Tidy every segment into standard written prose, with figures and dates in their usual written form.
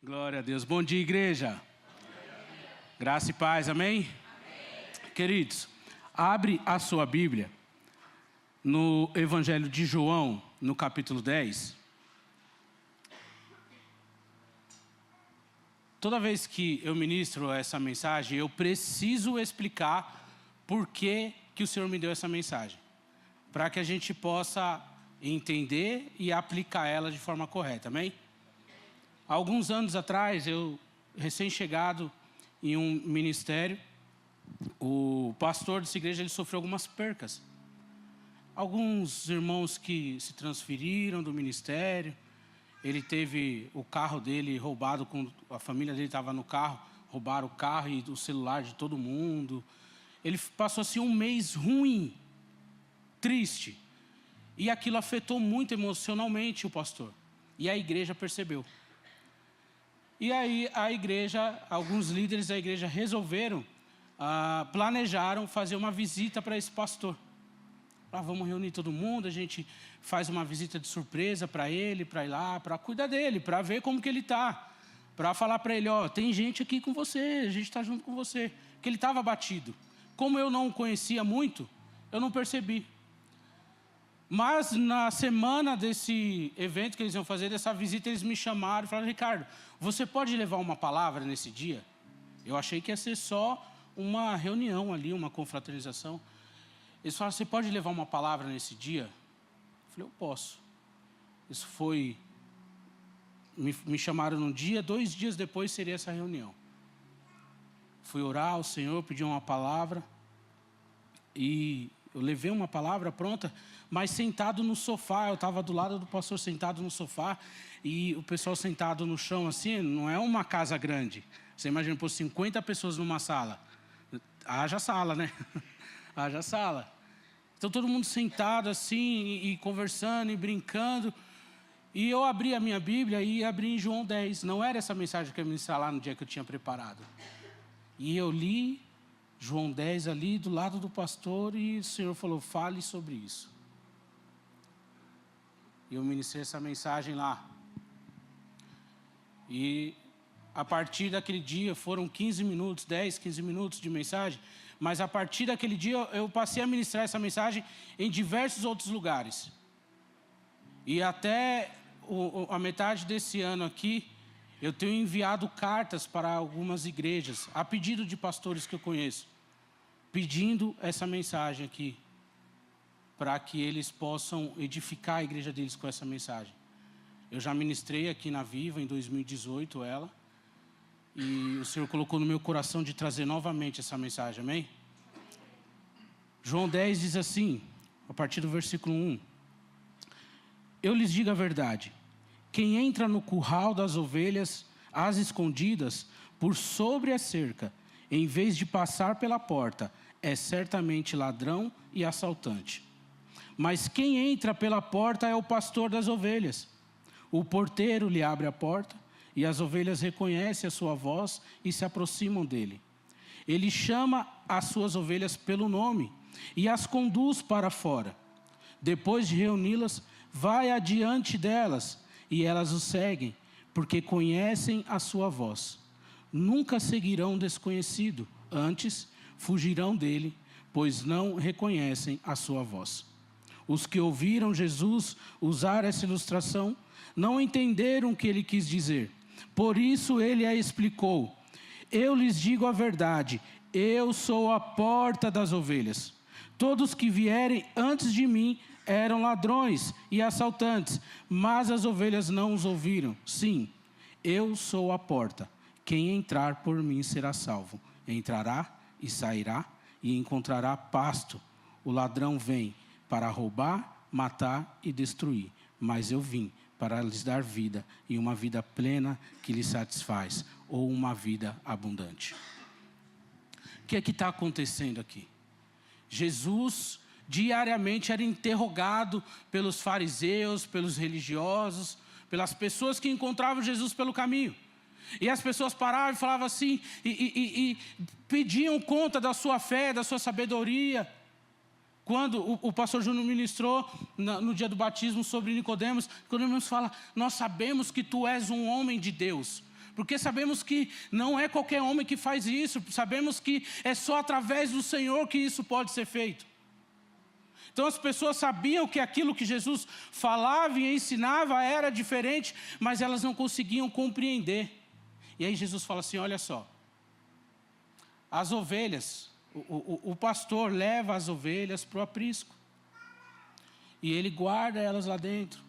Glória a Deus. Bom dia, igreja. Graça e paz, amém? Queridos, abre a sua Bíblia no Evangelho de João, no capítulo 10. Toda vez que eu ministro essa mensagem, eu preciso explicar por que o Senhor me deu essa mensagem, para que a gente possa entender e aplicar ela de forma correta, amém? Alguns anos atrás, eu recém-chegado em um ministério, o pastor dessa igreja ele sofreu algumas percas. Alguns irmãos que se transferiram do ministério, ele teve o carro dele roubado, a família dele estava no carro, roubaram o carro e o celular de todo mundo. Ele passou assim um mês ruim, triste. E aquilo afetou muito emocionalmente o pastor. E a igreja percebeu. E aí a igreja, alguns líderes da igreja resolveram, planejaram fazer uma visita para esse pastor. Vamos reunir todo mundo, a gente faz uma visita de surpresa para ele, para ir lá, para cuidar dele, para ver como que ele está. Para falar para ele, tem gente aqui com você, a gente está junto com você. Porque ele estava abatido. Como eu não o conhecia muito, eu não percebi. Mas na semana desse evento que eles iam fazer, dessa visita, eles me chamaram e falaram: Ricardo, você pode levar uma palavra nesse dia? Eu achei que ia ser só uma reunião ali, uma confraternização. Eles falaram: você pode levar uma palavra nesse dia? Eu falei: eu posso. Isso foi... Me chamaram num dia, 2 dias depois seria essa reunião. Fui orar ao Senhor, pedi uma palavra. E eu levei uma palavra pronta, mas sentado no sofá. Eu estava do lado do pastor, sentado no sofá. E o pessoal sentado no chão assim, não é uma casa grande. Você imagina, pôr 50 pessoas numa sala. Haja sala, né? Haja sala. Então todo mundo sentado assim, e conversando, e brincando. E eu abri a minha Bíblia e abri em João 10. Não era essa mensagem que eu ia ministrar lá no dia que eu tinha preparado. E eu li João 10 ali do lado do pastor e o Senhor falou: fale sobre isso. E eu ministrei essa mensagem lá. E a partir daquele dia foram 15 minutos, 10, 15 minutos de mensagem. Mas a partir daquele dia eu passei a ministrar essa mensagem em diversos outros lugares. E até a metade desse ano aqui, eu tenho enviado cartas para algumas igrejas, a pedido de pastores que eu conheço, pedindo essa mensagem aqui, para que eles possam edificar a igreja deles com essa mensagem. Eu já ministrei aqui na Viva em 2018 ela, e o Senhor colocou no meu coração de trazer novamente essa mensagem, amém? João 10 diz assim, a partir do versículo 1. Eu lhes digo a verdade, quem entra no curral das ovelhas, às escondidas, por sobre a cerca, em vez de passar pela porta, é certamente ladrão e assaltante. Mas quem entra pela porta é o pastor das ovelhas. O porteiro lhe abre a porta, e as ovelhas reconhecem a sua voz e se aproximam dele. Ele chama as suas ovelhas pelo nome e as conduz para fora. Depois de reuni-las, vai adiante delas, e elas o seguem, porque conhecem a sua voz. Nunca seguirão desconhecido, antes fugirão dele, pois não reconhecem a sua voz. Os que ouviram Jesus usar essa ilustração não entenderam o que ele quis dizer. Por isso ele a explicou: eu lhes digo a verdade, eu sou a porta das ovelhas. Todos que vierem antes de mim eram ladrões e assaltantes, mas as ovelhas não os ouviram. Sim, eu sou a porta. Quem entrar por mim será salvo. Entrará e sairá e encontrará pasto. O ladrão vem para roubar, matar e destruir. Mas eu vim para lhes dar vida, e uma vida plena que lhes satisfaz, ou uma vida abundante. O que é que está acontecendo aqui? Jesus diariamente era interrogado pelos fariseus, pelos religiosos, pelas pessoas que encontravam Jesus pelo caminho. E as pessoas paravam e falavam assim, e pediam conta da sua fé, da sua sabedoria. Quando o pastor Júnior ministrou no dia do batismo sobre Nicodemos, Nicodemos fala: nós sabemos que tu és um homem de Deus, Porque sabemos que não é qualquer homem que faz isso. Sabemos que é só através do Senhor que isso pode ser feito. Então as pessoas sabiam que aquilo que Jesus falava e ensinava era diferente, mas elas não conseguiam compreender. E aí Jesus fala assim, olha só. As ovelhas, o pastor leva as ovelhas para o aprisco. E ele guarda elas lá dentro.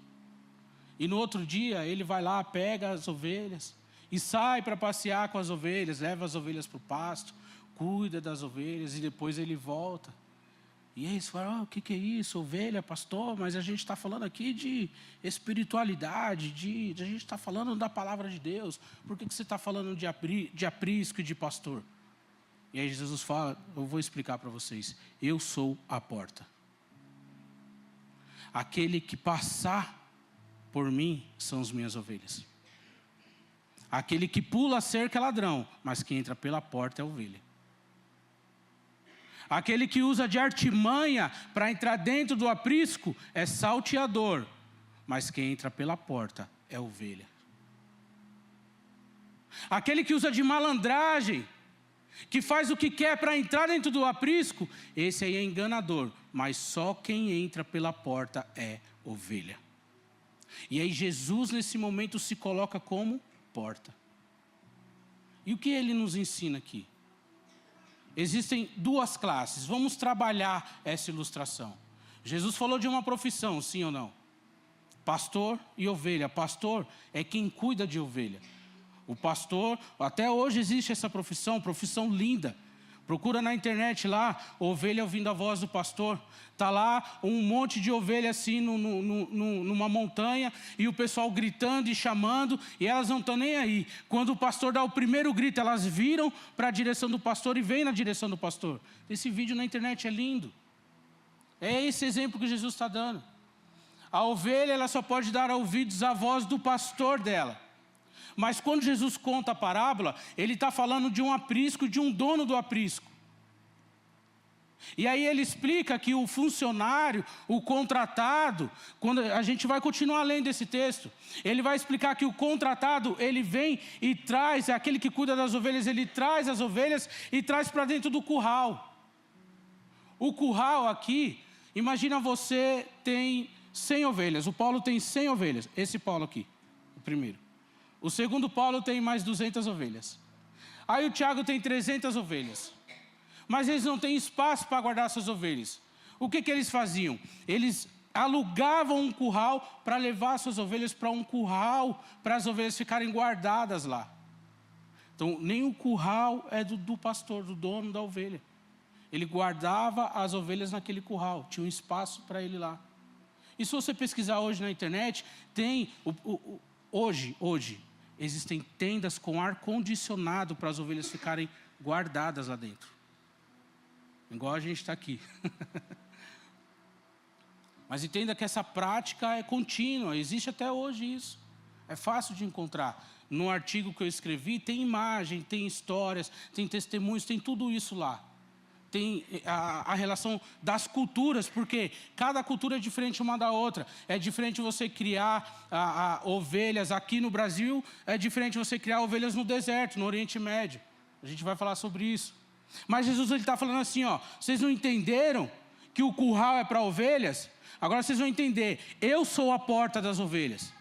E no outro dia ele vai lá, pega as ovelhas e sai para passear com as ovelhas, leva as ovelhas para o pasto, cuida das ovelhas e depois ele volta. E aí você fala, o que é isso? Ovelha, pastor? Mas a gente está falando aqui de espiritualidade, a gente está falando da palavra de Deus. Por que você está falando de aprisco e de pastor? E aí Jesus fala, eu vou explicar para vocês. Eu sou a porta. Aquele que passar por mim são as minhas ovelhas. Aquele que pula a cerca é ladrão, mas quem entra pela porta é ovelha. Aquele que usa de artimanha para entrar dentro do aprisco é salteador, mas quem entra pela porta é ovelha. Aquele que usa de malandragem, que faz o que quer para entrar dentro do aprisco, esse aí é enganador, mas só quem entra pela porta é ovelha. E aí Jesus nesse momento se coloca como porta. E o que ele nos ensina aqui? Existem duas classes, vamos trabalhar essa ilustração. Jesus falou de uma profissão, sim ou não? Pastor e ovelha. Pastor é quem cuida de ovelha. O pastor, até hoje existe essa profissão linda. Procura na internet lá, ovelha ouvindo a voz do pastor. Está lá um monte de ovelha assim numa montanha e o pessoal gritando e chamando e elas não estão nem aí. Quando o pastor dá o primeiro grito, elas viram para a direção do pastor e vêm na direção do pastor. Esse vídeo na internet é lindo. É esse exemplo que Jesus está dando. A ovelha ela só pode dar ouvidos à voz do pastor dela. Mas quando Jesus conta a parábola, ele está falando de um aprisco, de um dono do aprisco. E aí ele explica que o funcionário, o contratado, quando a gente vai continuar lendo esse texto, ele vai explicar que o contratado, ele vem e traz, aquele que cuida das ovelhas, ele traz as ovelhas e traz para dentro do curral. O curral aqui, imagina você tem 100 ovelhas, o Paulo tem 100 ovelhas, esse Paulo aqui, o primeiro. O segundo Paulo tem mais 200 ovelhas. Aí o Tiago tem 300 ovelhas. Mas eles não têm espaço para guardar suas ovelhas. O que eles faziam? Eles alugavam um curral para levar suas ovelhas para um curral, para as ovelhas ficarem guardadas lá. Então, nem o curral é do pastor, do dono da ovelha. Ele guardava as ovelhas naquele curral, tinha um espaço para ele lá. E se você pesquisar hoje na internet, tem, hoje, existem tendas com ar-condicionado para as ovelhas ficarem guardadas lá dentro. Igual a gente está aqui. Mas entenda que essa prática é contínua, existe até hoje isso. É fácil de encontrar. No artigo que eu escrevi, tem imagem, tem histórias, tem testemunhos, tem tudo isso lá. Tem a relação das culturas, porque cada cultura é diferente uma da outra. É diferente você criar ovelhas aqui no Brasil, é diferente você criar ovelhas no deserto, no Oriente Médio. A gente vai falar sobre isso. Mas Jesus está falando assim, ó, vocês não entenderam que o curral é para ovelhas? Agora vocês vão entender, eu sou a porta das ovelhas.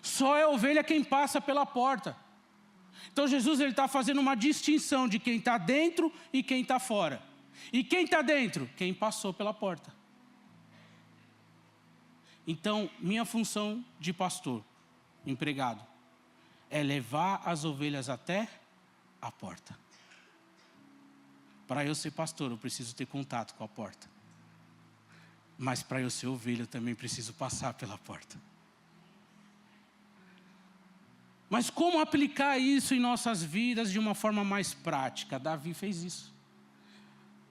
Só é ovelha quem passa pela porta. Então Jesus está fazendo uma distinção de quem está dentro e quem está fora. E quem está dentro? Quem passou pela porta. Então, minha função de pastor, empregado, é levar as ovelhas até a porta. Para eu ser pastor, eu preciso ter contato com a porta. Mas para eu ser ovelha, eu também preciso passar pela porta. Mas como aplicar isso em nossas vidas de uma forma mais prática? Davi fez isso.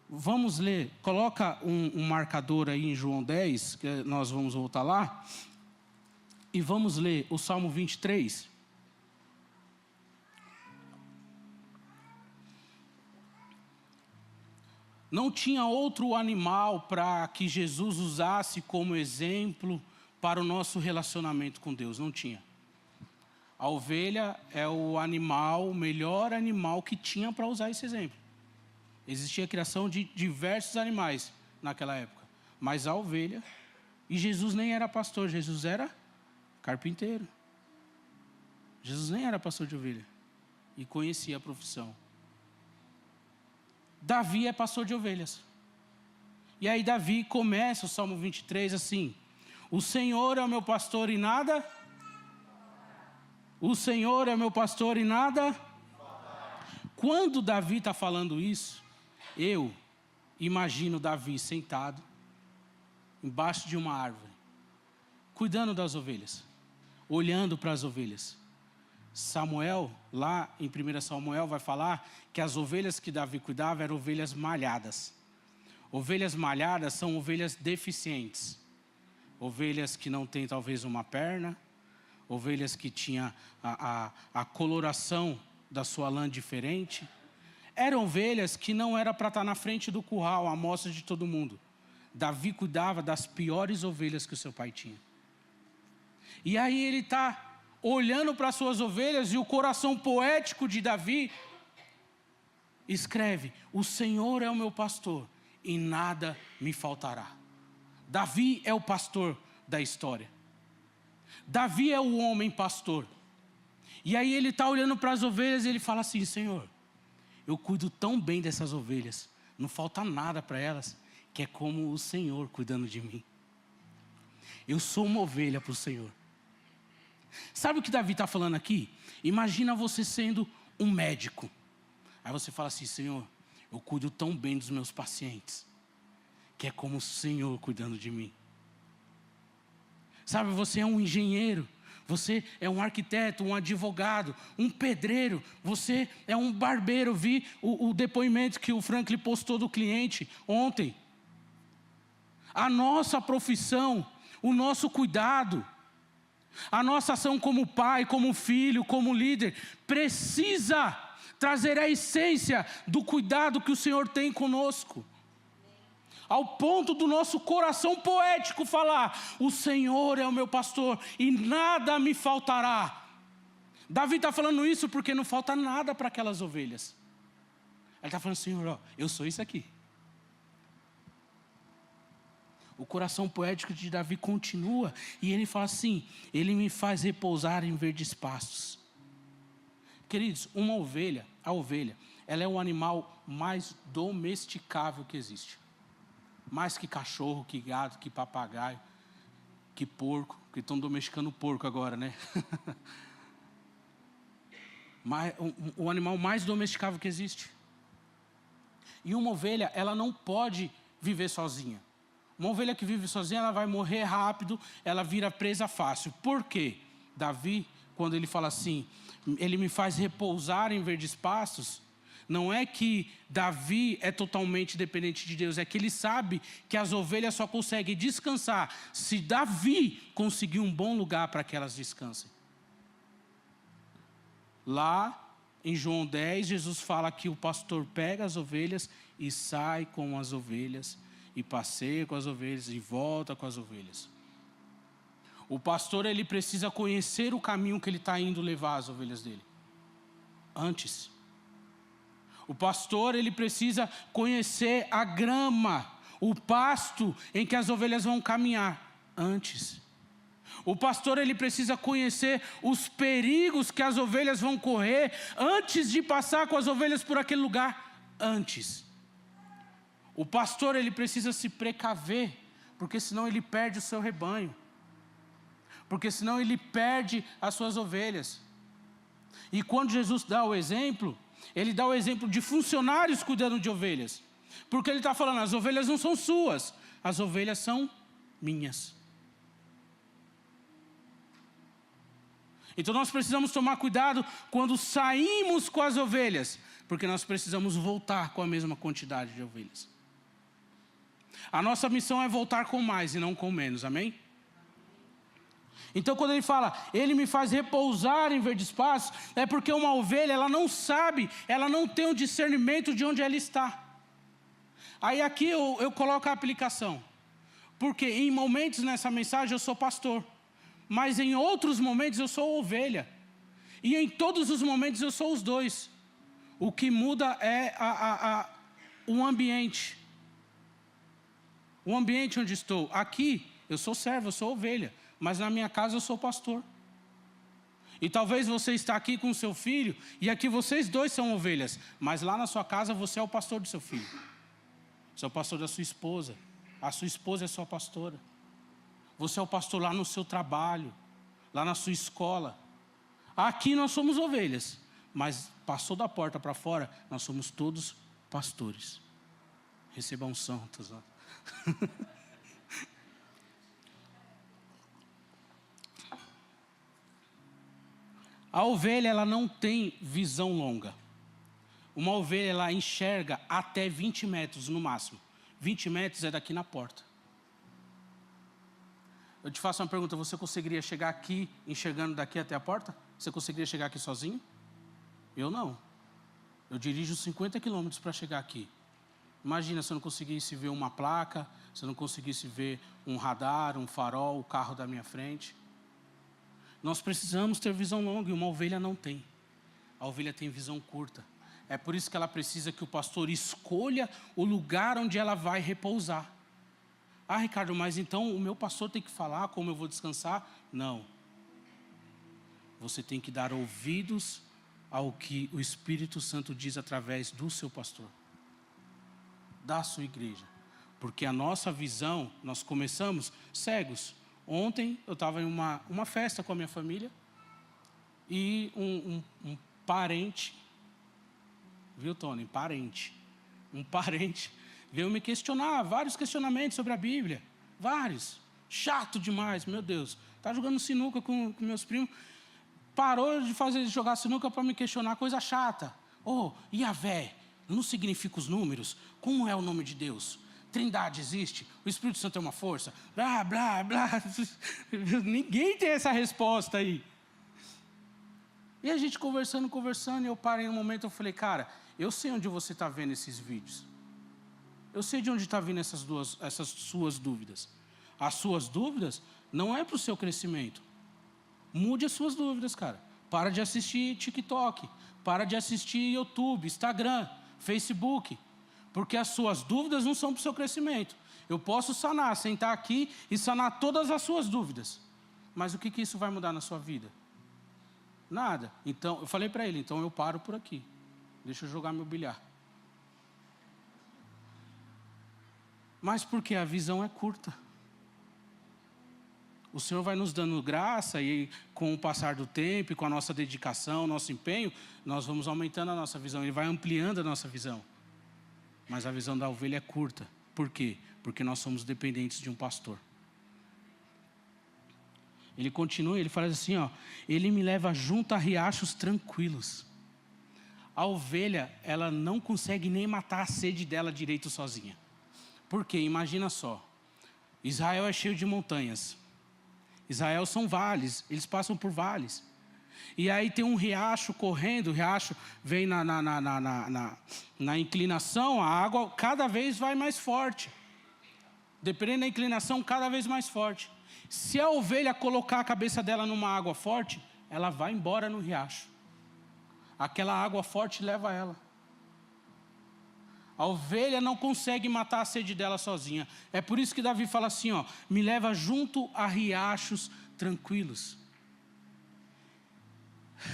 Vamos ler, coloca um marcador aí em João 10, que nós vamos voltar lá. E vamos ler o Salmo 23. Não tinha outro animal para que Jesus usasse como exemplo para o nosso relacionamento com Deus, não tinha. A ovelha é o animal, o melhor animal que tinha para usar esse exemplo. Existia a criação de diversos animais naquela época. Mas a ovelha... E Jesus nem era pastor, Jesus era carpinteiro. Jesus nem era pastor de ovelha. E conhecia a profissão. Davi é pastor de ovelhas. E aí Davi começa o Salmo 23 assim: o Senhor é o meu pastor e nada... O Senhor é meu pastor e nada... Quando Davi está falando isso, eu imagino Davi sentado embaixo de uma árvore, cuidando das ovelhas, olhando para as ovelhas. Samuel, lá em 1 Samuel, vai falar que as ovelhas que Davi cuidava eram ovelhas malhadas. Ovelhas malhadas são ovelhas deficientes. Ovelhas que não têm talvez uma perna, ovelhas que tinham a coloração da sua lã diferente. Eram ovelhas que não era para estar na frente do curral, à mostra de todo mundo. Davi cuidava das piores ovelhas que o seu pai tinha. E aí ele está olhando para as suas ovelhas e o coração poético de Davi escreve: o Senhor é o meu pastor e nada me faltará. Davi é o pastor da história. Davi é o homem pastor. E aí ele está olhando para as ovelhas e ele fala assim: Senhor, eu cuido tão bem dessas ovelhas, não falta nada para elas, que é como o Senhor cuidando de mim. Eu sou uma ovelha para o Senhor. Sabe o que Davi está falando aqui? Imagina você sendo um médico. Aí você fala assim: Senhor, eu cuido tão bem dos meus pacientes, que é como o Senhor cuidando de mim. Sabe, você é um engenheiro, você é um arquiteto, um advogado, um pedreiro, você é um barbeiro. Vi o depoimento que o Franklin postou do cliente ontem. A nossa profissão, o nosso cuidado, a nossa ação como pai, como filho, como líder, precisa trazer a essência do cuidado que o Senhor tem conosco. Ao ponto do nosso coração poético falar: o Senhor é o meu pastor e nada me faltará. Davi está falando isso porque não falta nada para aquelas ovelhas. Ele está falando: Senhor, ó, eu sou isso aqui. O coração poético de Davi continua e ele fala assim: ele me faz repousar em verdes pastos. Queridos, a ovelha, ela é o animal mais domesticável que existe. Mais que cachorro, que gato, que papagaio, que porco, que estão domesticando porco agora, né? O animal mais domesticável que existe. E uma ovelha, ela não pode viver sozinha. Uma ovelha que vive sozinha, ela vai morrer rápido, ela vira presa fácil. Por quê? Davi, quando ele fala assim: ele me faz repousar em verdes pastos, não é que Davi é totalmente dependente de Deus, é que ele sabe que as ovelhas só conseguem descansar se Davi conseguir um bom lugar para que elas descansem. Lá em João 10, Jesus fala que o pastor pega as ovelhas e sai com as ovelhas, e passeia com as ovelhas e volta com as ovelhas. O pastor, ele precisa conhecer o caminho que ele está indo levar as ovelhas dele. Antes. O pastor, ele precisa conhecer a grama, o pasto em que as ovelhas vão caminhar. Antes. O pastor, ele precisa conhecer os perigos que as ovelhas vão correr antes de passar com as ovelhas por aquele lugar. Antes. O pastor, ele precisa se precaver, porque senão ele perde o seu rebanho. Porque senão ele perde as suas ovelhas. E quando Jesus dá o exemplo, ele dá o exemplo de funcionários cuidando de ovelhas. Porque ele está falando: as ovelhas não são suas, as ovelhas são minhas. Então nós precisamos tomar cuidado quando saímos com as ovelhas, porque nós precisamos voltar com a mesma quantidade de ovelhas. A nossa missão é voltar com mais e não com menos, amém? Então quando ele fala: ele me faz repousar em verdes pastos, é porque uma ovelha, ela não sabe, ela não tem o discernimento de onde ela está. Aí aqui eu coloco a aplicação, porque em momentos nessa mensagem eu sou pastor, mas em outros momentos eu sou ovelha. E em todos os momentos eu sou os dois. O que muda é o ambiente. O ambiente onde estou. Aqui eu sou servo, eu sou ovelha. Mas na minha casa eu sou pastor. E talvez você está aqui com o seu filho, e aqui vocês dois são ovelhas. Mas lá na sua casa você é o pastor do seu filho. Você é o pastor da sua esposa. A sua esposa é sua pastora. Você é o pastor lá no seu trabalho, lá na sua escola. Aqui nós somos ovelhas, mas passou da porta para fora, nós somos todos pastores. Recebam santos. A ovelha, ela não tem visão longa. Uma ovelha, ela enxerga até 20 metros no máximo. 20 metros é daqui na porta. Eu te faço uma pergunta, você conseguiria chegar aqui, enxergando daqui até a porta? Você conseguiria chegar aqui sozinho? Eu não. Eu dirijo 50 quilômetros para chegar aqui. Imagina se eu não conseguisse ver uma placa, se eu não conseguisse ver um radar, um farol, o carro da minha frente. Nós precisamos ter visão longa e uma ovelha não tem. A ovelha tem visão curta. É por isso que ela precisa que o pastor escolha o lugar onde ela vai repousar. Ah, Ricardo, mas então o meu pastor tem que falar como eu vou descansar? Não. Você tem que dar ouvidos ao que o Espírito Santo diz através do seu pastor, da sua igreja. Porque a nossa visão, nós começamos cegos. Ontem eu estava em uma festa com a minha família e um parente, viu, Tony? Um parente veio me questionar, vários questionamentos sobre a Bíblia, vários, chato demais, meu Deus. Está jogando sinuca com meus primos, parou de jogar sinuca para me questionar coisa chata. Yahvé, não significa os números? Como é o nome de Deus? Trindade existe? O Espírito Santo é uma força? Blá, blá, blá. Ninguém tem essa resposta aí. E a gente conversando, e eu parei um momento, eu falei, cara, eu sei onde você está vendo esses vídeos. Eu sei de onde está vindo essas suas dúvidas. As suas dúvidas não é para o seu crescimento. Mude as suas dúvidas, cara. Para de assistir TikTok. Para de assistir YouTube, Instagram, Facebook. Porque as suas dúvidas não são para o seu crescimento. Eu posso sentar aqui e sanar todas as suas dúvidas. Mas o que isso vai mudar na sua vida? Nada. Então, eu falei para ele, então eu paro por aqui. Deixa eu jogar meu bilhar. Mas porque a visão é curta. O Senhor vai nos dando graça e com o passar do tempo, e com a nossa dedicação, nosso empenho, nós vamos aumentando a nossa visão. Ele vai ampliando a nossa visão. Mas a visão da ovelha é curta. Por quê? Porque nós somos dependentes de um pastor. Ele continua, ele fala assim, ele me leva junto a riachos tranquilos. A ovelha, ela não consegue nem matar a sede dela direito sozinha. Por quê? Imagina só. Israel é cheio de montanhas. Israel são vales, eles passam por vales. E aí tem um riacho correndo, o riacho vem na inclinação, a água cada vez vai mais forte. Dependendo da inclinação, cada vez mais forte. Se a ovelha colocar a cabeça dela numa água forte, ela vai embora no riacho. Aquela água forte leva ela. A ovelha não consegue matar a sede dela sozinha. É por isso que Davi fala assim, me leva junto a riachos tranquilos.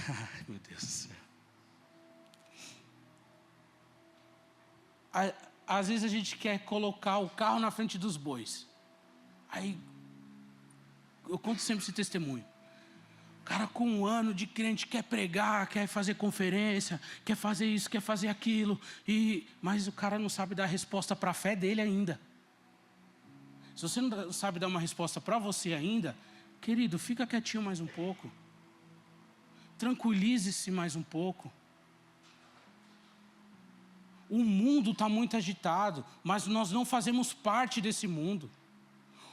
Ai, meu Deus do céu. Às vezes a gente quer colocar o carro na frente dos bois. Aí, eu conto sempre esse testemunho. O cara com 1 ano de crente quer pregar, quer fazer conferência, quer fazer isso, quer fazer aquilo. Mas o cara não sabe dar resposta para a fé dele ainda. Se você não sabe dar uma resposta para você ainda, querido, fica quietinho mais um pouco. Tranquilize-se mais um pouco. O mundo está muito agitado, mas nós não fazemos parte desse mundo.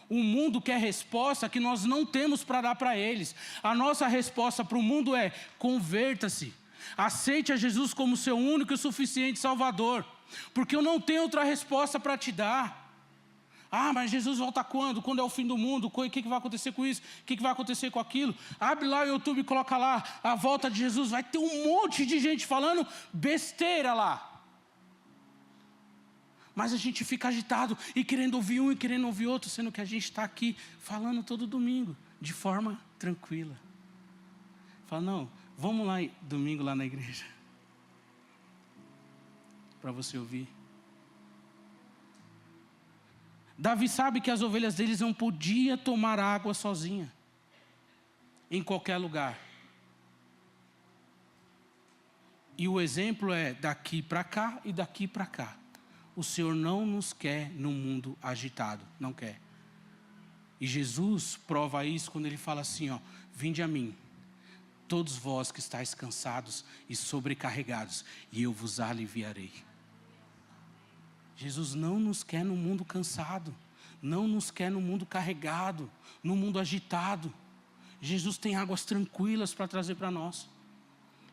O mundo quer resposta que nós não temos para dar para eles. A nossa resposta para o mundo é: converta-se. Aceite a Jesus como seu único e suficiente Salvador. Porque eu não tenho outra resposta para te dar. Ah, mas Jesus volta quando? Quando é o fim do mundo? O que vai acontecer com isso? O que vai acontecer com aquilo? Abre lá o YouTube e coloca lá a volta de Jesus. Vai ter um monte de gente falando besteira lá. Mas a gente fica agitado e querendo ouvir um e querendo ouvir outro, sendo que a gente está aqui falando todo domingo, de forma tranquila. Fala, não, vamos lá domingo lá na igreja. Para você ouvir. Davi sabe que as ovelhas deles não podiam tomar água sozinha, em qualquer lugar. E o exemplo é daqui para cá e daqui para cá. O Senhor não nos quer num mundo agitado, não quer. E Jesus prova isso quando ele fala assim, ó, vinde a mim, todos vós que estáis cansados e sobrecarregados, e eu vos aliviarei. Jesus não nos quer no mundo cansado, não nos quer no mundo carregado, no mundo agitado. Jesus tem águas tranquilas para trazer para nós.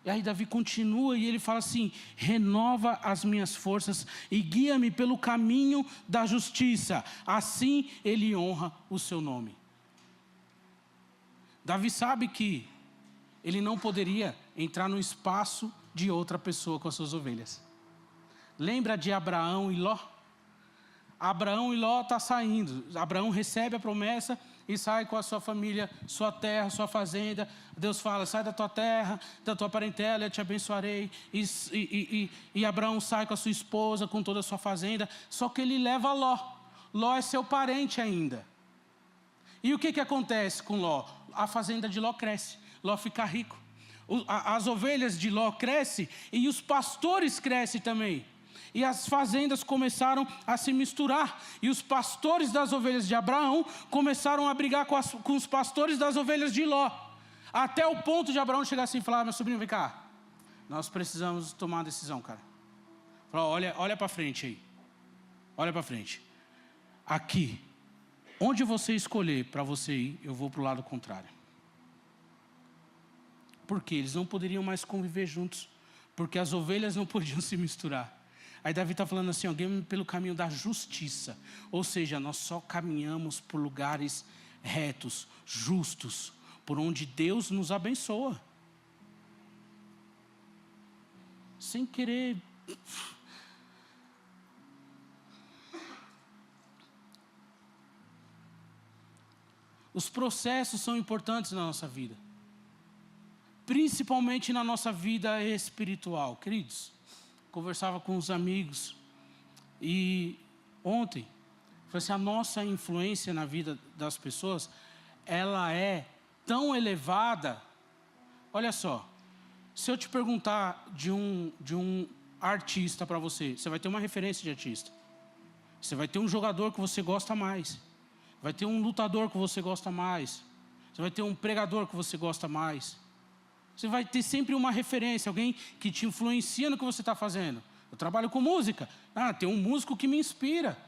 E aí Davi continua e ele fala assim, renova as minhas forças e guia-me pelo caminho da justiça. Assim ele honra o seu nome. Davi sabe que ele não poderia entrar no espaço de outra pessoa com as suas ovelhas. Lembra de Abraão e Ló? Abraão e Ló estão saindo. Abraão recebe a promessa e sai com a sua família, sua terra, sua fazenda. Deus fala, sai da tua terra, da tua parentela, eu te abençoarei. E Abraão sai com a sua esposa, com toda a sua fazenda. Só que ele leva Ló. Ló é seu parente ainda. E o que acontece com Ló? A fazenda de Ló cresce. Ló fica rico. As ovelhas de Ló crescem e os pastores crescem também. E as fazendas começaram a se misturar. E os pastores das ovelhas de Abraão começaram a brigar com os pastores das ovelhas de Ló. Até o ponto de Abraão chegar assim e falar, meu sobrinho, vem cá. Nós precisamos tomar uma decisão, cara. Fala, olha para frente aí. Olha para frente. Aqui, onde você escolher para você ir, eu vou para o lado contrário. Porque eles não poderiam mais conviver juntos. Porque as ovelhas não podiam se misturar. Aí Davi está falando assim, alguém pelo caminho da justiça. Ou seja, nós só caminhamos por lugares retos, justos, por onde Deus nos abençoa. Sem querer. Os processos são importantes na nossa vida. Principalmente na nossa vida espiritual, queridos. Conversava com os amigos e ontem, falei assim, a nossa influência na vida das pessoas, ela é tão elevada. Olha só, se eu te perguntar de um artista para você, você vai ter uma referência de artista. Você vai ter um jogador que você gosta mais. Vai ter um lutador que você gosta mais. Você vai ter um pregador que você gosta mais. Você vai ter sempre uma referência, alguém que te influencia no que você está fazendo. Eu trabalho com música. Tem um músico que me inspira.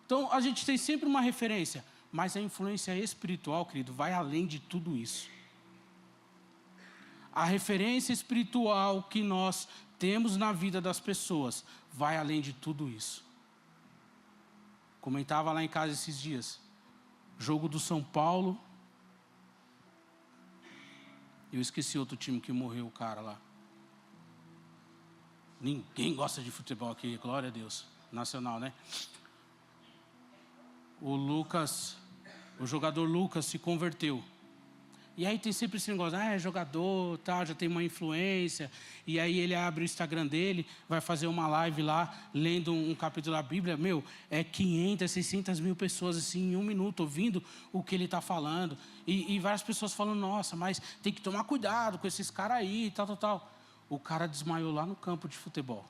Então, a gente tem sempre uma referência. Mas a influência espiritual, querido, vai além de tudo isso. A referência espiritual que nós temos na vida das pessoas vai além de tudo isso. Comentava lá em casa esses dias. Jogo do São Paulo. Eu esqueci outro time que morreu, o cara lá. Ninguém gosta de futebol aqui, glória a Deus. Nacional, né? O jogador Lucas se converteu. E aí tem sempre esse negócio, é jogador, tal, já tem uma influência. E aí ele abre o Instagram dele, vai fazer uma live lá, lendo um capítulo da Bíblia. 500, 600 mil pessoas assim, em 1 minuto, ouvindo o que ele está falando. E várias pessoas falando, nossa, mas tem que tomar cuidado com esses caras aí, tal. O cara desmaiou lá no campo de futebol.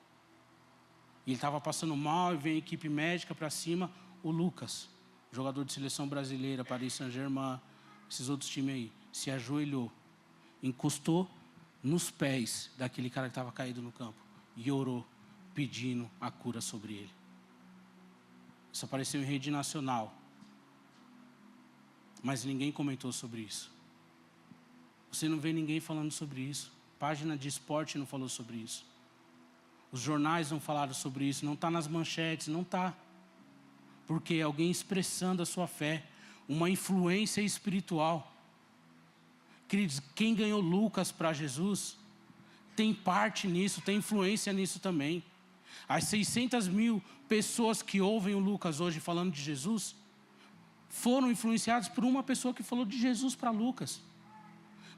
E ele estava passando mal, e vem a equipe médica para cima, o Lucas, jogador de seleção brasileira, Paris Saint-Germain, esses outros times aí. Se ajoelhou, encostou nos pés daquele cara que estava caído no campo e orou, pedindo a cura sobre ele. Isso apareceu em rede nacional, mas ninguém comentou sobre isso. Você não vê ninguém falando sobre isso. Página de esporte não falou sobre isso. Os jornais não falaram sobre isso. Não está nas manchetes, não está. porque é alguém expressando a sua fé, uma influência espiritual. Queridos, quem ganhou Lucas para Jesus tem parte nisso, tem influência nisso também. As 600 mil pessoas que ouvem o Lucas hoje falando de Jesus foram influenciadas por uma pessoa que falou de Jesus para Lucas.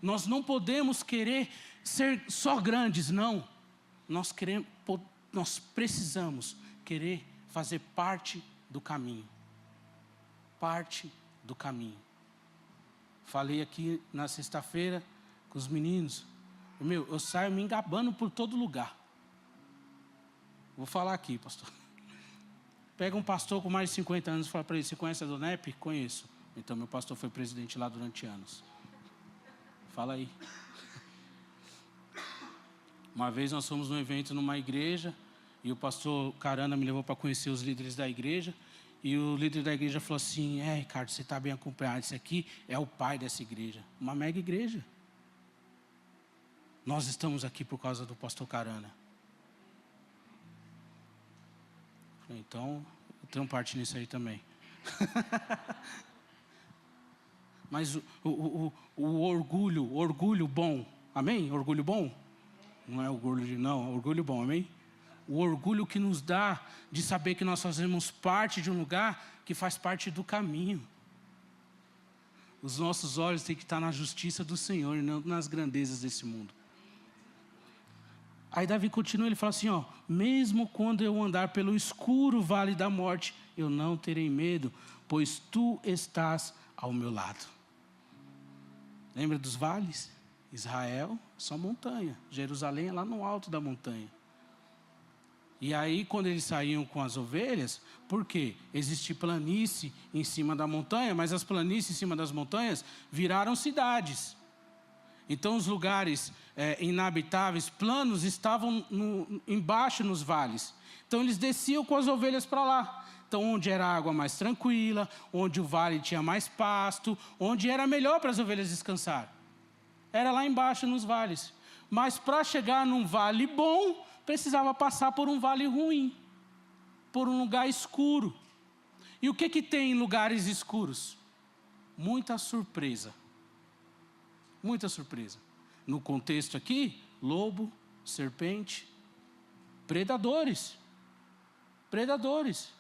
Nós não podemos querer ser só grandes, não. Nós precisamos querer fazer parte do caminho. Parte do caminho. Falei aqui na sexta-feira com os meninos. Eu saio me engabando por todo lugar. Vou falar aqui, pastor. Pega um pastor com mais de 50 anos e fala para ele: você conhece a Dona Epe? Conheço. Então, meu pastor foi presidente lá durante anos. Fala aí. Uma vez nós fomos num evento numa igreja e o pastor Carana me levou para conhecer os líderes da igreja. E o líder da igreja falou assim: Ricardo, você está bem acompanhado. Esse aqui é o pai dessa igreja. Uma mega igreja. Nós estamos aqui por causa do pastor Carana. Então, eu tenho parte nisso aí também. Mas o orgulho bom, amém? Orgulho bom? Não é orgulho não, é orgulho bom, amém? O orgulho que nos dá de saber que nós fazemos parte de um lugar que faz parte do caminho. Os nossos olhos têm que estar na justiça do Senhor e não nas grandezas desse mundo. Aí Davi continua, ele fala assim, mesmo quando eu andar pelo escuro vale da morte, eu não terei medo, pois tu estás ao meu lado. Lembra dos vales? Israel, só montanha. Jerusalém é lá no alto da montanha. E aí, quando eles saíam com as ovelhas, por quê? Existia planície em cima da montanha, mas as planícies em cima das montanhas viraram cidades. Então, os lugares inabitáveis, planos, estavam embaixo nos vales. Então, eles desciam com as ovelhas para lá. Então, onde era a água mais tranquila, onde o vale tinha mais pasto, onde era melhor para as ovelhas descansar. Era lá embaixo nos vales. Mas para chegar num vale bom, precisava passar por um vale ruim, por um lugar escuro. E o que tem em lugares escuros? Muita surpresa. Muita surpresa. No contexto aqui, lobo, serpente, predadores. Predadores.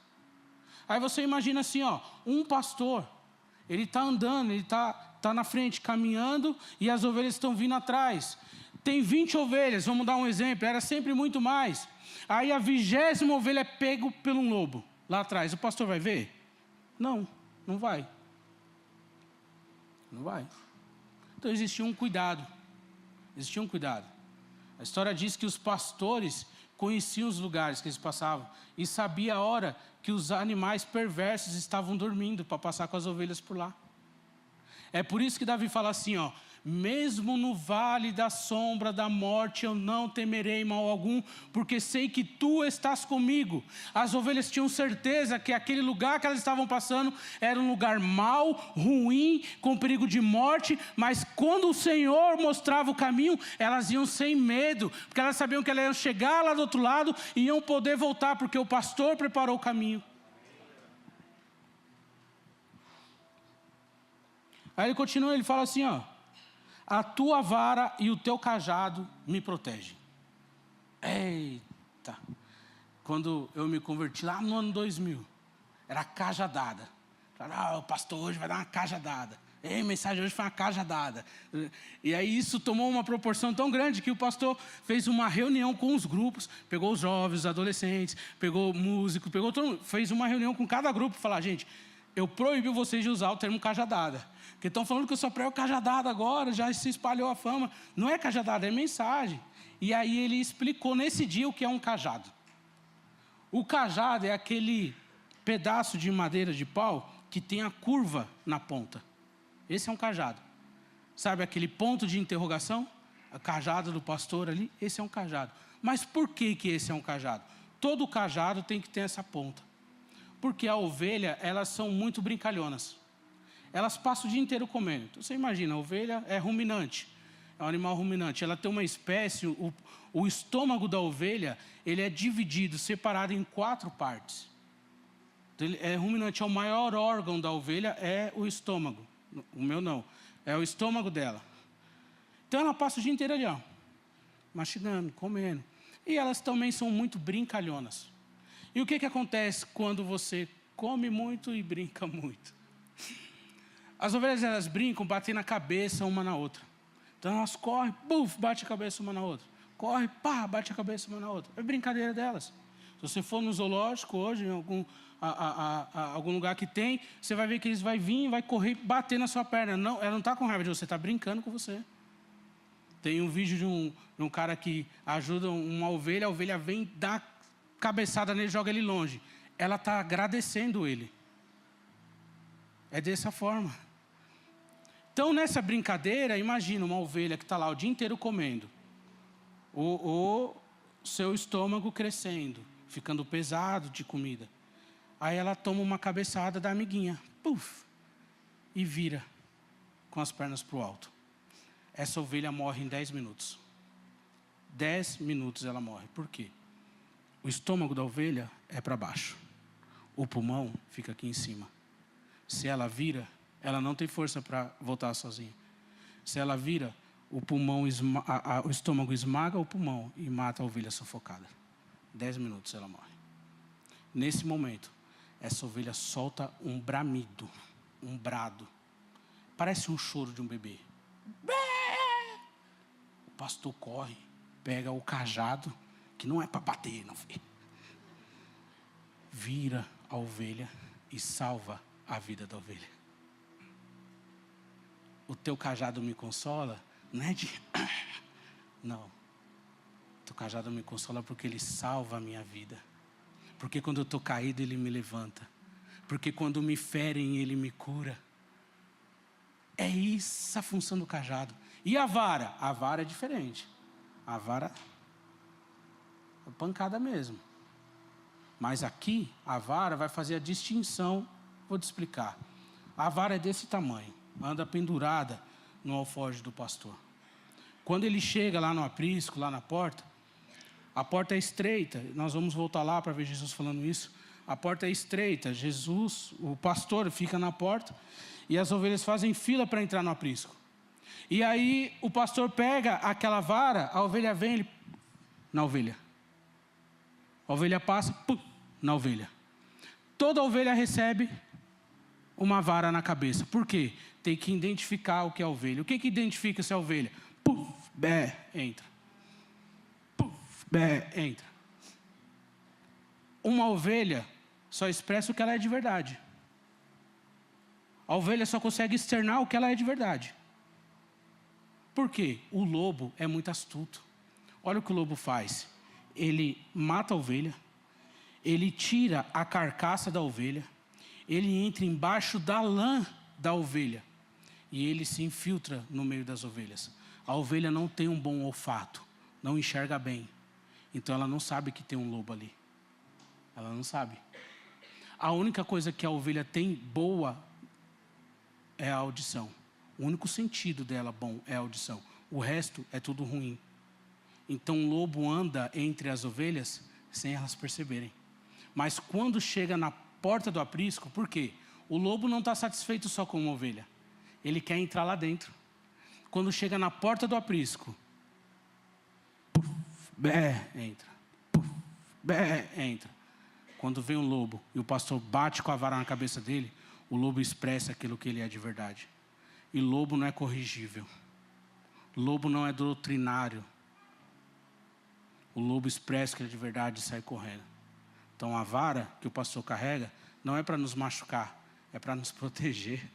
Aí você imagina assim, um pastor, ele está andando, ele está na frente caminhando e as ovelhas estão vindo atrás. Tem 20 ovelhas, vamos dar um exemplo, era sempre muito mais. Aí a 20ª ovelha é pego por um lobo lá atrás. O pastor vai ver? Não, não vai. Não vai. Então existia um cuidado. Existia um cuidado. A história diz que os pastores conheciam os lugares que eles passavam e sabiam a hora que os animais perversos estavam dormindo para passar com as ovelhas por lá. É por isso que Davi fala assim, mesmo no vale da sombra da morte eu não temerei mal algum, porque sei que tu estás comigo. As ovelhas tinham certeza que aquele lugar que elas estavam passando era um lugar mau, ruim, com perigo de morte, mas quando o Senhor mostrava o caminho, elas iam sem medo, porque elas sabiam que elas iam chegar lá do outro lado e iam poder voltar, porque o pastor preparou o caminho. Aí ele continua, ele fala assim, a tua vara e o teu cajado me protegem. Eita! Quando eu me converti lá no ano 2000, era cajadada. O pastor hoje vai dar uma cajadada. A mensagem hoje foi uma cajadada. E aí isso tomou uma proporção tão grande que o pastor fez uma reunião com os grupos, pegou os jovens, os adolescentes, pegou músicos, pegou todo mundo, fez uma reunião com cada grupo e falou, gente, eu proibi vocês de usar o termo cajadada. Porque estão falando que eu só prego cajadada agora, já se espalhou a fama. Não é cajadada, é mensagem. E aí ele explicou nesse dia o que é um cajado. O cajado é aquele pedaço de madeira de pau que tem a curva na ponta. Esse é um cajado. Sabe aquele ponto de interrogação? A cajada do pastor ali, esse é um cajado. Mas por que esse é um cajado? Todo cajado tem que ter essa ponta. Porque a ovelha, elas são muito brincalhonas. Elas passam o dia inteiro comendo. Então você imagina, a ovelha é ruminante. É um animal ruminante. Ela tem uma espécie, o estômago da ovelha, ele é dividido, separado em 4 partes. É ruminante, é o maior órgão da ovelha, é o estômago. O meu não, é o estômago dela. Então ela passa o dia inteiro ali, ó, mastigando, comendo. E elas também são muito brincalhonas. E o que acontece quando você come muito e brinca muito? As ovelhas, elas brincam, batem na cabeça uma na outra. Então elas correm, buf, bate a cabeça uma na outra. Corre, pá, bate a cabeça uma na outra. É brincadeira delas. Se você for no zoológico hoje, em algum lugar que tem, você vai ver que eles vão vir, vai correr e bater na sua perna. Não, ela não está com raiva de você, está brincando com você. Tem um vídeo de um cara que ajuda uma ovelha, a ovelha vem, dá cabeçada nele, joga ele longe. Ela está agradecendo ele. É dessa forma. Então, nessa brincadeira, imagina uma ovelha que está lá o dia inteiro comendo. O seu estômago crescendo, ficando pesado de comida. Aí ela toma uma cabeçada da amiguinha, puf, e vira com as pernas para o alto. Essa ovelha morre em 10 minutos. 10 minutos ela morre. Por quê? O estômago da ovelha é para baixo. O pulmão fica aqui em cima. Se ela vira, ela não tem força para voltar sozinha. Se ela vira, o estômago esmaga o pulmão e mata a ovelha sufocada. 10 minutos ela morre. Nesse momento, essa ovelha solta um bramido, um brado. Parece um choro de um bebê. O pastor corre, pega o cajado, que não é para bater, não, filho. Vira a ovelha e salva a vida da ovelha. O teu cajado me consola, não é de... Não. O teu cajado me consola porque ele salva a minha vida. Porque quando eu estou caído, ele me levanta. Porque quando me ferem, ele me cura. É isso a função do cajado. E a vara? A vara é diferente. A vara é pancada mesmo. Mas aqui, a vara vai fazer a distinção. Vou te explicar. A vara é desse tamanho. Anda pendurada no alforje do pastor. Quando ele chega lá no aprisco, lá na porta, a porta é estreita. Nós vamos voltar lá para ver Jesus falando isso. A porta é estreita. Jesus, o pastor, fica na porta e as ovelhas fazem fila para entrar no aprisco. E aí o pastor pega aquela vara, a ovelha vem, ele... na ovelha. A ovelha passa, pum, na ovelha. Toda ovelha recebe uma vara na cabeça. Por quê? Tem que identificar o que é a ovelha. O que identifica se é a ovelha? Puf, bé, entra. Puf, bé, entra. Uma ovelha só expressa o que ela é de verdade. A ovelha só consegue externar o que ela é de verdade. Por quê? O lobo é muito astuto. Olha o que o lobo faz. Ele mata a ovelha, ele tira a carcaça da ovelha, ele entra embaixo da lã da ovelha e ele se infiltra no meio das ovelhas. A ovelha não tem um bom olfato, não enxerga bem. Então ela não sabe que tem um lobo ali. Ela não sabe. A única coisa que a ovelha tem boa é a audição. O único sentido dela bom é a audição. O resto é tudo ruim. Então o lobo anda entre as ovelhas sem elas perceberem. Mas quando chega na porta do aprisco, por quê? O lobo não está satisfeito só com uma ovelha. Ele quer entrar lá dentro. Quando chega na porta do aprisco, puf, bé, entra. Puf, bé, entra. Quando vem o lobo e o pastor bate com a vara na cabeça dele, o lobo expressa aquilo que ele é de verdade. E lobo não é corrigível. Lobo não é doutrinário. O lobo expressa que ele é de verdade e sai correndo. Então a vara que o pastor carrega não é para nos machucar, é para nos proteger.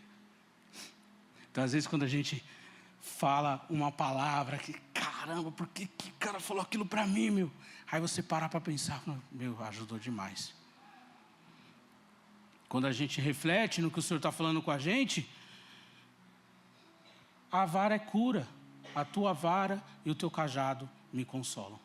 Então às vezes quando a gente fala uma palavra que, caramba, por que o cara falou aquilo para mim, meu? Aí você parar para pensar, meu, ajudou demais. Quando a gente reflete no que o Senhor está falando com a gente, a vara é cura. A tua vara e o teu cajado me consolam.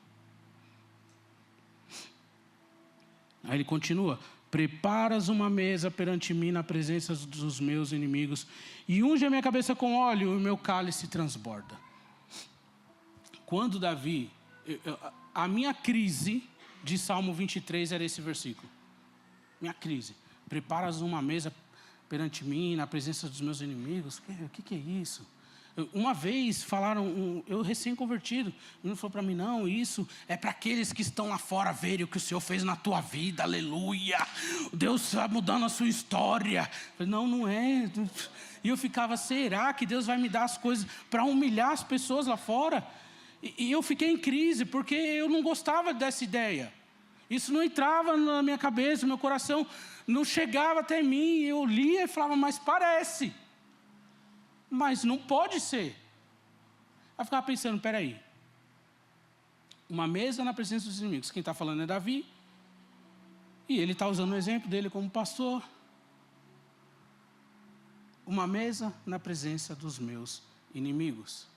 Aí ele continua. Preparas uma mesa perante mim na presença dos meus inimigos e unge a minha cabeça com óleo e o meu cálice transborda. Quando Davi... a minha crise de Salmo 23 era esse versículo. Minha crise. Preparas uma mesa perante mim, na presença dos meus inimigos. O que é isso? Uma vez falaram, eu recém-convertido, o menino falou para mim, não, isso é para aqueles que estão lá fora verem o que o Senhor fez na tua vida, aleluia. Deus está mudando a sua história. Eu falei, não é. E eu ficava, será que Deus vai me dar as coisas para humilhar as pessoas lá fora? E eu fiquei em crise, porque eu não gostava dessa ideia. Isso não entrava na minha cabeça, no meu coração, não chegava até mim. Eu lia e falava, mas parece. Mas não pode ser. Aí eu ficava pensando, peraí. Uma mesa na presença dos inimigos. Quem está falando é Davi. E ele está usando o exemplo dele como pastor. Uma mesa na presença dos meus inimigos.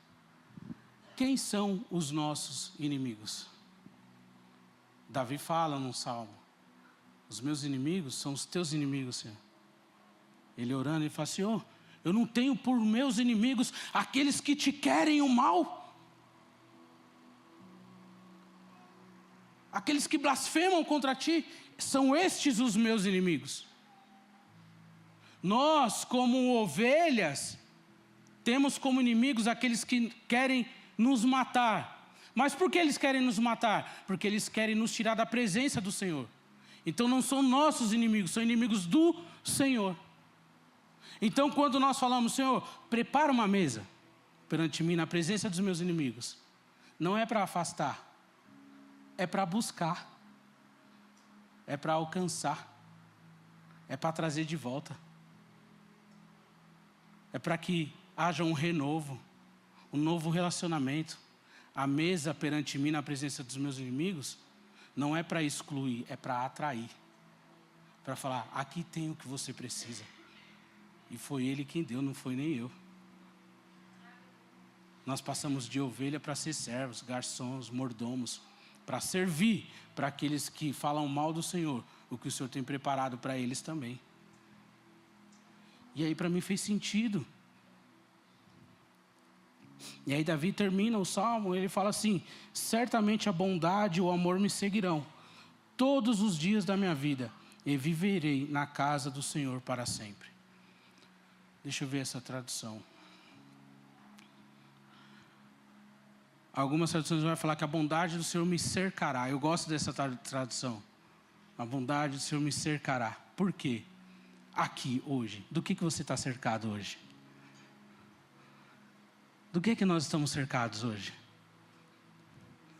Quem são os nossos inimigos? Davi fala num salmo. Os meus inimigos são os teus inimigos, Senhor. Ele orando, ele fala, Senhor, eu não tenho por meus inimigos aqueles que te querem o mal. Aqueles que blasfemam contra ti, são estes os meus inimigos. Nós, como ovelhas, temos como inimigos aqueles que querem nos matar. Mas por que eles querem nos matar? Porque eles querem nos tirar da presença do Senhor. Então não são nossos inimigos, são inimigos do Senhor. Então quando nós falamos, Senhor, prepara uma mesa perante mim na presença dos meus inimigos, não é para afastar, é para buscar, é para alcançar, é para trazer de volta, é para que haja um renovo, um novo relacionamento. A mesa perante mim na presença dos meus inimigos não é para excluir, é para atrair, para falar, aqui tem o que você precisa. E foi Ele quem deu, não foi nem eu. Nós passamos de ovelha para ser servos, garçons, mordomos, para servir para aqueles que falam mal do Senhor, o que o Senhor tem preparado para eles também. E aí para mim fez sentido. E aí Davi termina o salmo, ele fala assim, certamente a bondade e o amor me seguirão todos os dias da minha vida, e viverei na casa do Senhor para sempre. Deixa eu ver essa tradução. Algumas traduções vão falar que a bondade do Senhor me cercará. Eu gosto dessa tradução. A bondade do Senhor me cercará. Por quê? Aqui, hoje. Do que você está cercado hoje? Do que nós estamos cercados hoje?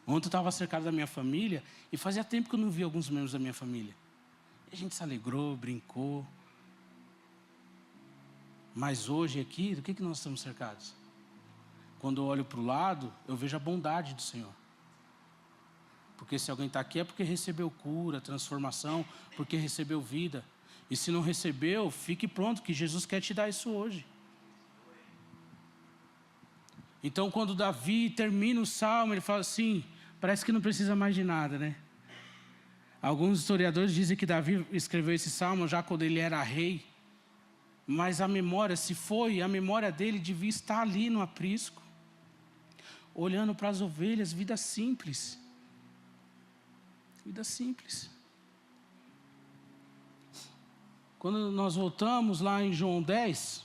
Ontem eu estava cercado da minha família e fazia tempo que eu não via alguns membros da minha família. E a gente se alegrou, brincou. Mas hoje aqui, do que nós estamos cercados? Quando eu olho para o lado, eu vejo a bondade do Senhor. Porque se alguém está aqui é porque recebeu cura, transformação, porque recebeu vida. E se não recebeu, fique pronto, que Jesus quer te dar isso hoje. Então quando Davi termina o salmo, ele fala assim, parece que não precisa mais de nada, né? Alguns historiadores dizem que Davi escreveu esse salmo já quando ele era rei. Mas a memória, se foi, a memória dele devia estar ali no aprisco, olhando para as ovelhas, vida simples. Vida simples. Quando nós voltamos lá em João 10,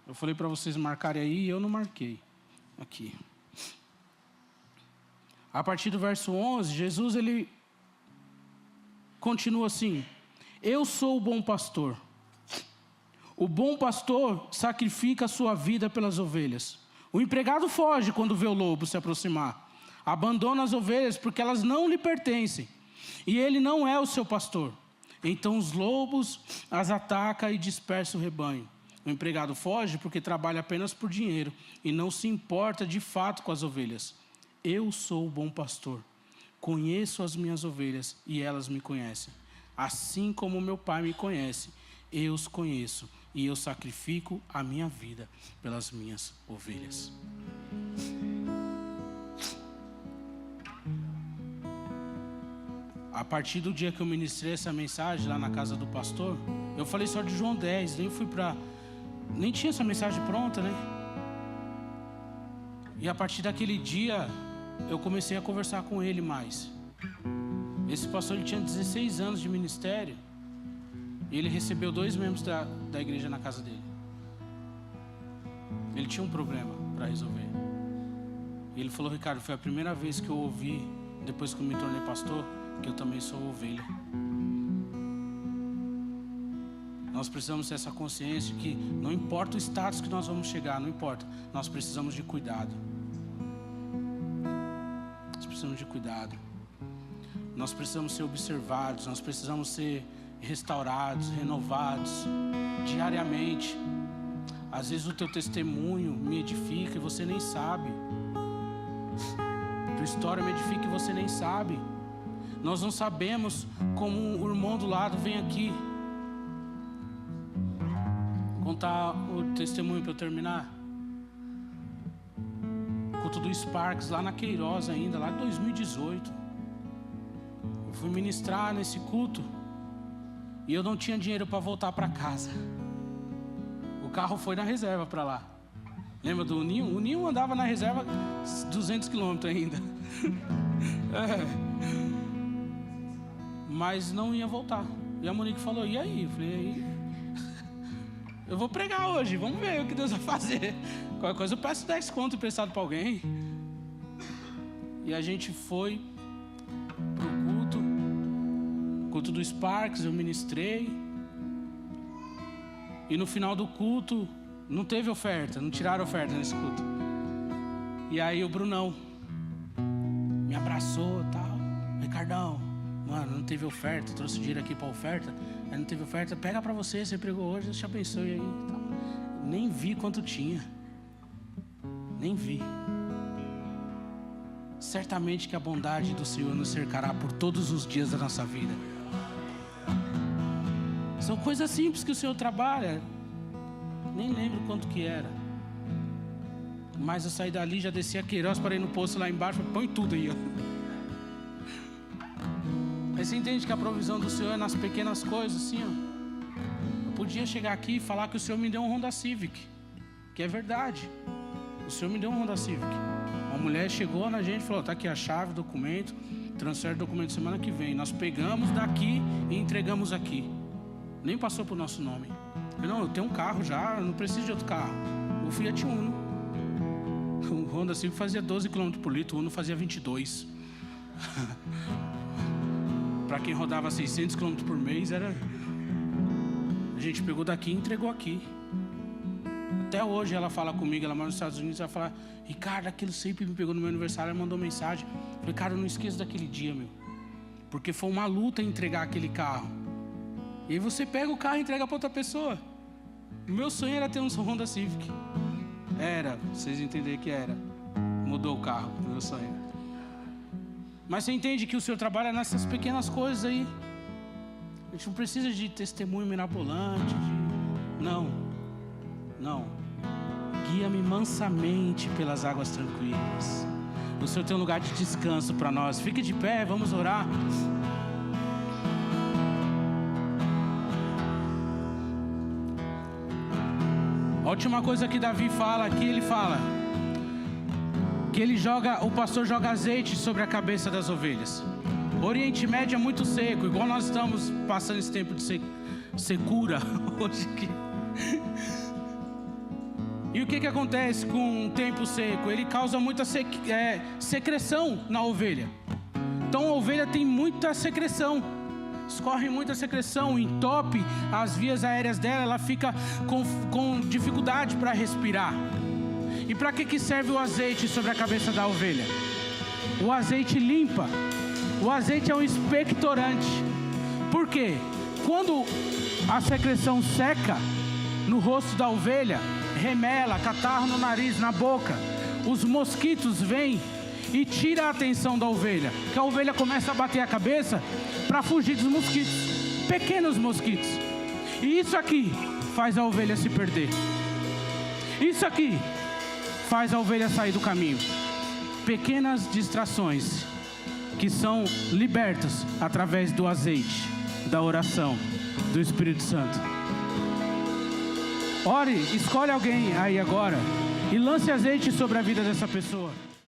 eu falei para vocês marcarem aí, e eu não marquei. Aqui. A partir do verso 11, Jesus ele continua assim, eu sou o bom pastor. O bom pastor sacrifica a sua vida pelas ovelhas. O empregado foge quando vê o lobo se aproximar. Abandona as ovelhas porque elas não lhe pertencem. E ele não é o seu pastor. Então os lobos as atacam e dispersam o rebanho. O empregado foge porque trabalha apenas por dinheiro e não se importa de fato com as ovelhas. Eu sou o bom pastor. Conheço as minhas ovelhas e elas me conhecem. Assim como meu Pai me conhece, eu os conheço. E eu sacrifico a minha vida pelas minhas ovelhas. A partir do dia que eu ministrei essa mensagem lá na casa do pastor, eu falei só de João 10, nem tinha essa mensagem pronta, né? E a partir daquele dia, eu comecei a conversar com ele mais. Esse pastor ele tinha 16 anos de ministério. E ele recebeu 2 membros da igreja na casa dele. Ele tinha um problema para resolver. E ele falou: Ricardo, foi a primeira vez que eu ouvi, depois que eu me tornei pastor, que eu também sou ovelha. Nós precisamos ter essa consciência que não importa o status que nós vamos chegar, não importa, nós precisamos de cuidado. Nós precisamos de cuidado. Nós precisamos ser observados, nós precisamos ser restaurados, renovados diariamente. Às vezes o teu testemunho me edifica e você nem sabe. A tua história me edifica e você nem sabe. Nós não sabemos como o irmão do lado vem aqui. Contar o testemunho para eu terminar. Culto do Sparks, lá na Queiroz ainda, lá em 2018. Eu fui ministrar nesse culto e eu não tinha dinheiro para voltar para casa. O carro foi na reserva para lá. Lembra do Ninho? O Ninho andava na reserva 200 quilômetros ainda. Mas não ia voltar. E a Monique falou: e aí? Eu falei: e aí? Eu vou pregar hoje, vamos ver o que Deus vai fazer. Qualquer coisa eu peço 10 conto emprestado para alguém. E a gente foi pro culto do Sparks, eu ministrei. E no final do culto, não teve oferta, não tiraram oferta nesse culto. E aí o Brunão me abraçou e tal: Ricardão, mano, não teve oferta, trouxe dinheiro aqui para oferta. Aí não teve oferta, pega para você, você pregou hoje, Deus te abençoe aí. Tal. Nem vi quanto tinha. Nem vi. Certamente que a bondade do Senhor nos cercará por todos os dias da nossa vida. São coisas simples que o Senhor trabalha. Nem lembro quanto que era. Mas eu saí dali, já desci a Queiroz, parei no posto lá embaixo, põe tudo aí, ó. Aí você entende que a provisão do Senhor é nas pequenas coisas, assim, ó. Eu podia chegar aqui e falar que o Senhor me deu um Honda Civic, que é verdade. O Senhor me deu um Honda Civic. Uma mulher chegou na gente e falou: tá aqui a chave, documento, transfere o documento semana que vem. Nós pegamos daqui e entregamos aqui. Nem passou pro nosso nome. Eu: não, eu tenho um carro já, eu não preciso de outro carro. O Fiat Uno. O Honda Civic fazia 12 km por litro, o Uno fazia 22. Para quem rodava 600 km por mês, era... A gente pegou daqui e entregou aqui. Até hoje ela fala comigo, ela mora nos Estados Unidos, ela fala: Ricardo, aquilo sempre me pegou no meu aniversário. Ela mandou mensagem. Eu falei: cara, eu não esqueço daquele dia, meu. Porque foi uma luta entregar aquele carro. E aí você pega o carro e entrega para outra pessoa. O meu sonho era ter um Honda Civic. Era, vocês entenderem que era. Mudou o carro, meu sonho. Mas você entende que o Senhor trabalha nessas pequenas coisas aí. A gente não precisa de testemunho mirabolante. Não. Guia-me mansamente pelas águas tranquilas. O Senhor tem um lugar de descanso para nós. Fique de pé, vamos orar. A última coisa que Davi fala aqui, ele fala que o pastor joga azeite sobre a cabeça das ovelhas. O Oriente Médio é muito seco, igual nós estamos passando esse tempo de secura hoje aqui. E o que acontece com um tempo seco? Ele causa muita secreção na ovelha. Então a ovelha tem muita secreção, escorre muita secreção, entope as vias aéreas dela, ela fica com dificuldade para respirar. E para que serve o azeite sobre a cabeça da ovelha? O azeite limpa. O azeite é um expectorante. Por quê? Quando a secreção seca no rosto da ovelha, remela, catarro no nariz, na boca, os mosquitos vêm e tiram a atenção da ovelha, que a ovelha começa a bater a cabeça para fugir dos mosquitos, pequenos mosquitos. E isso aqui faz a ovelha se perder. Isso aqui faz a ovelha sair do caminho. Pequenas distrações que são libertas através do azeite, da oração, do Espírito Santo. Ore, escolhe alguém aí agora e lance azeite sobre a vida dessa pessoa.